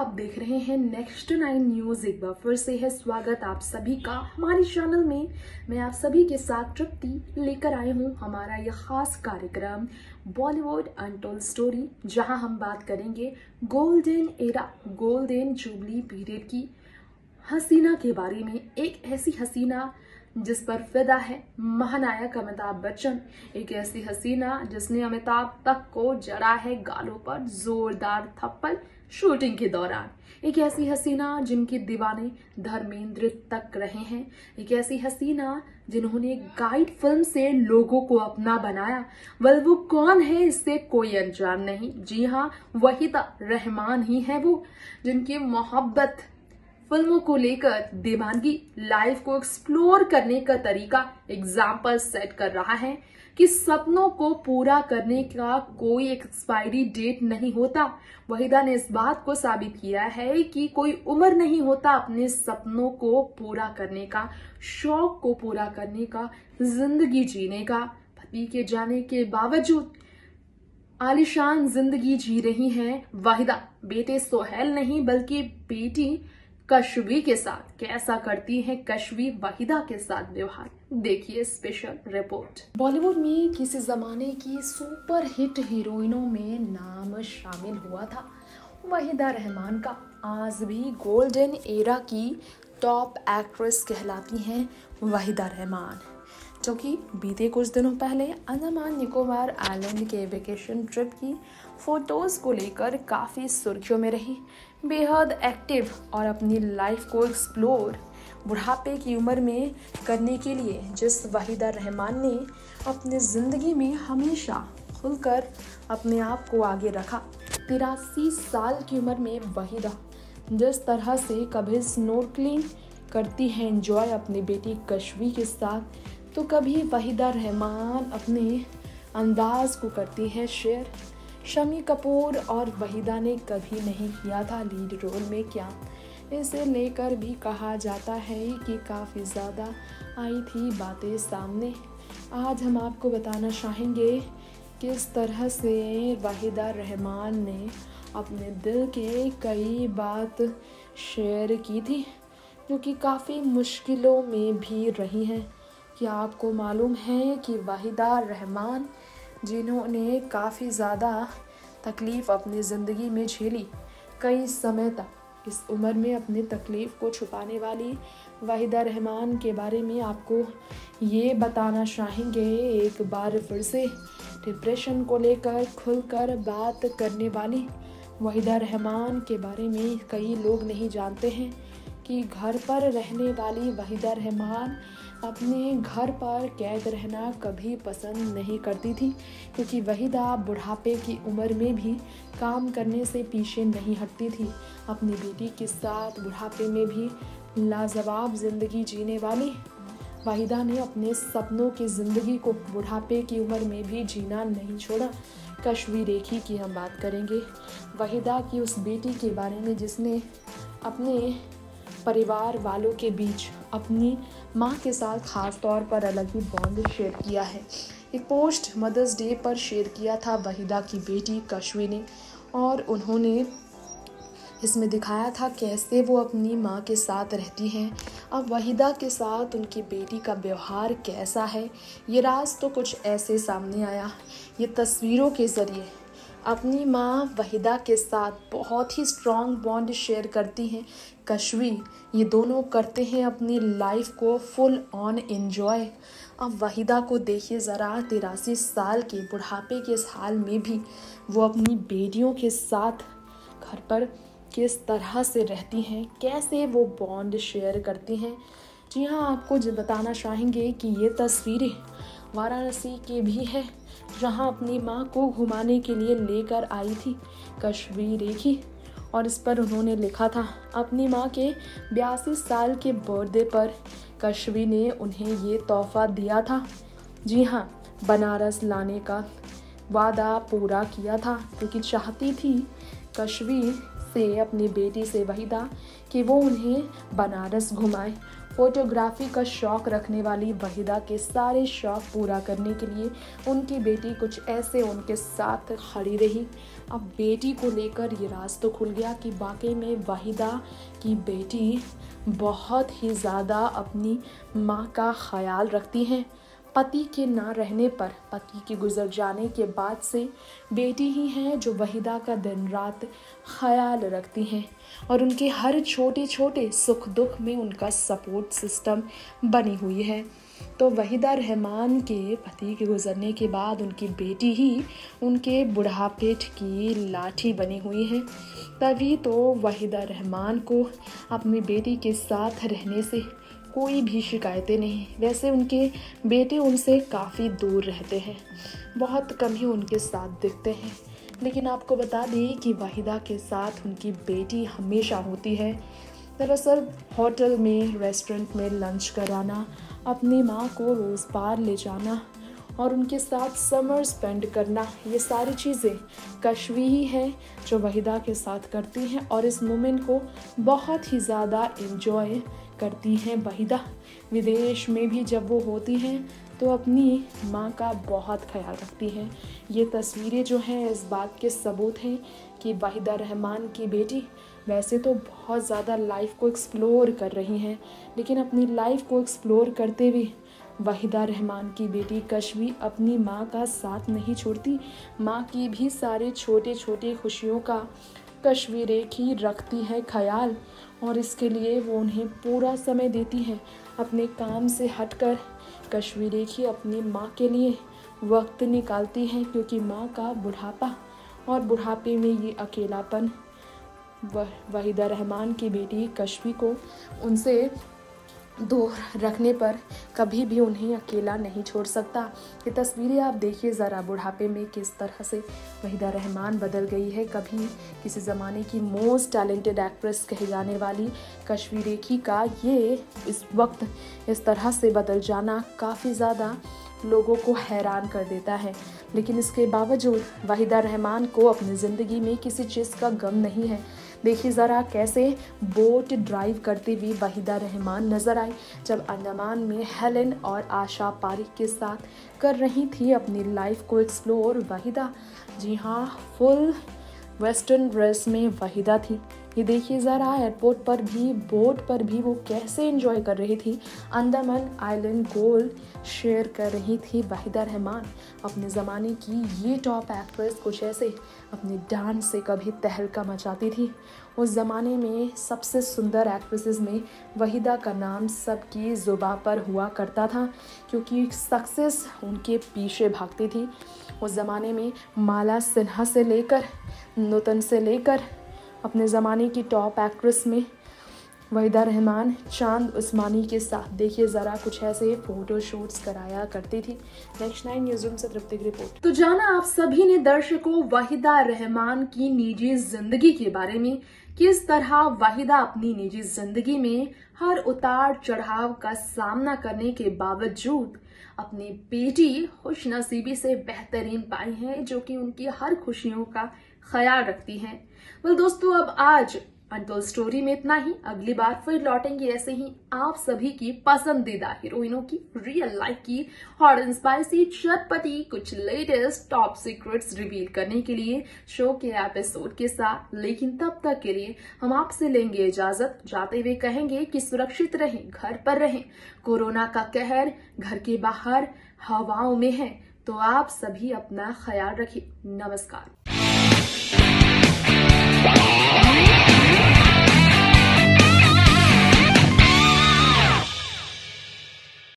आप देख रहे हैं नेक्स्ट 9 न्यूज। एक बार फिर से है स्वागत आप सभी का हमारे चैनल में। मैं आप सभी के साथ तृप्ति लेकर आई हूं हमारा यह खास कार्यक्रम बॉलीवुड अनटोल्ड स्टोरी, जहां हम बात करेंगे golden era, golden jubilee period की हसीना के बारे में। एक ऐसी हसीना जिस पर फिदा है महानायक अमिताभ बच्चन, एक ऐसी हसीना जिसने अमिताभ तक को जड़ा है गालों पर जोरदार थप्पड़ शूटिंग के दौरान, एक ऐसी हसीना जिनके दीवाने धर्मेंद्र तक रहे हैं, एक ऐसी हसीना जिन्होंने गाइड फिल्म से लोगों को अपना बनाया। वेल, वो कौन है इससे कोई अनजान नहीं। जी हाँ, वहीदा रहमान ही है वो, जिनकी मोहब्बत फिल्मों को लेकर दीवानगी लाइफ को एक्सप्लोर करने का तरीका एग्जाम्पल सेट कर रहा है कि सपनों को पूरा करने का कोई एक्सपायरी डेट नहीं होता। वहीदा ने इस बात को साबित किया है कि कोई उम्र नहीं होता अपने सपनों को पूरा करने का, शौक को पूरा करने का, जिंदगी जीने का। पति के जाने के बावजूद आलीशान जिंदगी जी रही हैं वहीदा, बेटे सोहेल नहीं बल्कि बेटी कशवी के साथ। कैसा करती है कशवी वहीदा के साथ व्यवहार, देखिए स्पेशल रिपोर्ट। बॉलीवुड में किसी जमाने की सुपर हिट हीरोइनों में नाम शामिल हुआ था वहीदा रहमान का। आज भी गोल्डन एरा की टॉप एक्ट्रेस कहलाती हैं वहीदा रहमान, जो कि बीते कुछ दिनों पहले अंडमान निकोबार आइलैंड के वेकेशन ट्रिप की फोटोज को लेकर काफ़ी सुर्खियों में रही। बेहद एक्टिव और अपनी लाइफ को एक्सप्लोर बुढ़ापे की उम्र में करने के लिए जिस वहीदा रहमान ने अपनी ज़िंदगी में हमेशा खुलकर अपने आप को आगे रखा। 83 साल की उम्र में वहीदा जिस तरह से कभी स्नोर्कलिंग करती है एंजॉय अपनी बेटी कशवी के साथ, तो कभी वहीदा रहमान अपने अंदाज को करती है शेयर। शम्मी कपूर और वहीदा ने कभी नहीं किया था लीड रोल में क्या, इसे लेकर भी कहा जाता है कि काफ़ी ज़्यादा आई थी बातें सामने। आज हम आपको बताना चाहेंगे किस तरह से वहीदा रहमान ने अपने दिल के कई बात शेयर की थी, जो कि काफ़ी मुश्किलों में भी रही हैं। क्या आपको मालूम है कि वहीदा रहमान, जिन्होंने काफ़ी ज़्यादा तकलीफ़ अपनी ज़िंदगी में झेली, कई समय तक इस उम्र में अपनी तकलीफ़ को छुपाने वाली वहीदा रहमान के बारे में आपको ये बताना चाहेंगे। एक बार फिर से डिप्रेशन को लेकर खुलकर बात करने वाली वहीदा रहमान के बारे में कई लोग नहीं जानते हैं कि घर पर रहने वाली वहीदा रहमान अपने घर पर कैद रहना कभी पसंद नहीं करती थी, क्योंकि वहीदा बुढ़ापे की उम्र में भी काम करने से पीछे नहीं हटती थी। अपनी बेटी के साथ बुढ़ापे में भी लाजवाब ज़िंदगी जीने वाली वहीदा ने अपने सपनों की ज़िंदगी को बुढ़ापे की उम्र में भी जीना नहीं छोड़ा। कशवी रेखी की हम बात करेंगे, वहीदा की उस बेटी के बारे में जिसने अपने परिवार वालों के बीच अपनी माँ के साथ ख़ास तौर पर अलग ही बॉन्ड शेयर किया है। एक पोस्ट मदर्स डे पर शेयर किया था वहीदा की बेटी कशवी ने, और उन्होंने इसमें दिखाया था कैसे वो अपनी माँ के साथ रहती हैं। अब वहीदा के साथ उनकी बेटी का व्यवहार कैसा है, ये राज तो कुछ ऐसे सामने आया। ये तस्वीरों के ज़रिए अपनी माँ वहीदा के साथ बहुत ही स्ट्रॉन्ग बॉन्ड शेयर करती हैं कशवी। ये दोनों करते हैं अपनी लाइफ को फुल ऑन एंजॉय। अब वहीदा को देखिए ज़रा, 83 साल के बुढ़ापे के इस हाल में भी वो अपनी बेटियों के साथ घर पर किस तरह से रहती हैं, कैसे वो बॉन्ड शेयर करती हैं। जी हाँ, आपको बताना चाहेंगे कि ये तस्वीरें वाराणसी के भी है, जहां अपनी मां को घुमाने के लिए लेकर आई थी कशवी रेखी, और इस पर उन्होंने लिखा था अपनी मां के 82 साल के बर्थडे पर कशवी ने उन्हें ये तोहफा दिया था। जी हाँ, बनारस लाने का वादा पूरा किया था, क्योंकि चाहती थी कशवी से, अपनी बेटी से वहीदा, कि वो उन्हें बनारस घुमाए। फोटोग्राफी का शौक रखने वाली वहीदा के सारे शौक पूरा करने के लिए उनकी बेटी कुछ ऐसे उनके साथ खड़ी रही। अब बेटी को लेकर ये राज तो खुल गया कि वाकई में वहीदा की बेटी बहुत ही ज़्यादा अपनी माँ का ख्याल रखती हैं। पति के ना रहने पर, पति के गुजर जाने के बाद से बेटी ही हैं जो वहीदा का दिन रात ख्याल रखती हैं और उनके हर छोटे छोटे सुख दुख में उनका सपोर्ट सिस्टम बनी हुई है। तो वहीदा रहमान के पति के गुजरने के बाद उनकी बेटी ही उनके बुढ़ापे की लाठी बनी हुई है। तभी तो वहीदा रहमान को अपनी बेटी के साथ रहने से कोई भी शिकायतें नहीं। वैसे उनके बेटे उनसे काफ़ी दूर रहते हैं, बहुत कम ही उनके साथ दिखते हैं, लेकिन आपको बता दें कि वहीदा के साथ उनकी बेटी हमेशा होती है। दरअसल होटल में, रेस्टोरेंट में लंच कराना, अपनी माँ को रोज़ बार ले जाना और उनके साथ समर स्पेंड करना, ये सारी चीज़ें कश्वी ही है जो वहीदा के साथ करती हैं और इस मोमेंट को बहुत ही ज़्यादा एंजॉय करती हैं वहीदा। विदेश में भी जब वो होती हैं तो अपनी माँ का बहुत ख्याल रखती हैं। ये तस्वीरें जो हैं इस बात के सबूत हैं कि वहीदा रहमान की बेटी वैसे तो बहुत ज़्यादा लाइफ को एक्सप्लोर कर रही हैं, लेकिन अपनी लाइफ को एक्सप्लोर करते हुए वहीदा रहमान की बेटी कश्वी अपनी माँ का साथ नहीं छोड़ती। माँ की भी सारे छोटे छोटे खुशियों का कश्वी रेखी रखती है ख्याल और इसके लिए वो उन्हें पूरा समय देती हैं। अपने काम से हटकर कश्वी रेखी अपनी माँ के लिए वक्त निकालती हैं, क्योंकि माँ का बुढ़ापा और बुढ़ापे में ये अकेलापन वहीदा रहमान की बेटी कश्वी को उनसे दूर रखने पर कभी भी उन्हें अकेला नहीं छोड़ सकता। ये तस्वीरें आप देखिए ज़रा, बुढ़ापे में किस तरह से वहीदा रहमान बदल गई है। कभी किसी ज़माने की मोस्ट टैलेंटेड एक्ट्रेस कहे जाने वाली कश्वी रेखी का ये इस वक्त इस तरह से बदल जाना काफ़ी ज़्यादा लोगों को हैरान कर देता है। लेकिन इसके बावजूद वहीदा रहमान को अपनी ज़िंदगी में किसी चीज़ का गम नहीं है। देखिए ज़रा कैसे बोट ड्राइव करते हुए वहीदा रहमान नज़र आई जब अंडमान में हेलेन और आशा पारिक के साथ कर रही थी अपनी लाइफ को एक्सप्लोर वहीदा। जी हाँ, फुल वेस्टर्न ड्रेस में वहीदा थी। ये देखिए ज़रा एयरपोर्ट पर भी, बोट पर भी वो कैसे एंजॉय कर रही थी। अंडमान आइलैंड गोल शेयर कर रही थी वहीदा रहमान। अपने ज़माने की ये टॉप एक्ट्रेस कुछ ऐसे अपने डांस से कभी तहलका मचाती थी। उस ज़माने में सबसे सुंदर एक्ट्रेसेस में वहीदा का नाम सबकी ज़ुबान पर हुआ करता था, क्योंकि सक्सेस उनके पीछे भागती थी। उस ज़माने में माला सिन्हा से लेकर नूतन से लेकर अपने ज़माने की टॉप एक्ट्रेस में वहीदा रहमान चांद उस्मानी के साथ देखिए ज़रा कुछ ऐसे फोटो शूट्स कराया करती थी। नेक्स्ट 9 न्यूज़ रूम से तृप्ति की रिपोर्ट। तो जाना आप सभी ने दर्शकों वहीदा रहमान की निजी जिंदगी के बारे में, किस तरह वहीदा अपनी निजी जिंदगी में हर उतार चढ़ाव का सामना करने के बावजूद अपनी बेटी खुशनसीबी से बेहतरीन पाई है, जो कि उनकी हर खुशियों का ख्याल रखती हैं। दोस्तों, अब आज अनटोल्ड स्टोरी में इतना ही। अगली बार फिर लौटेंगे ऐसे ही आप सभी की पसंदीदा हीरोइनों की रियल लाइफ की हॉट एंड स्पाइसी चटपटी कुछ लेटेस्ट टॉप सीक्रेट्स रिवील करने के लिए शो के एपिसोड के साथ। लेकिन तब तक के लिए हम आपसे लेंगे इजाजत, जाते हुए कहेंगे कि सुरक्षित रहें, घर पर रहें। कोरोना का कहर घर के बाहर हवाओं में है, तो आप सभी अपना ख्याल रखिए। नमस्कार।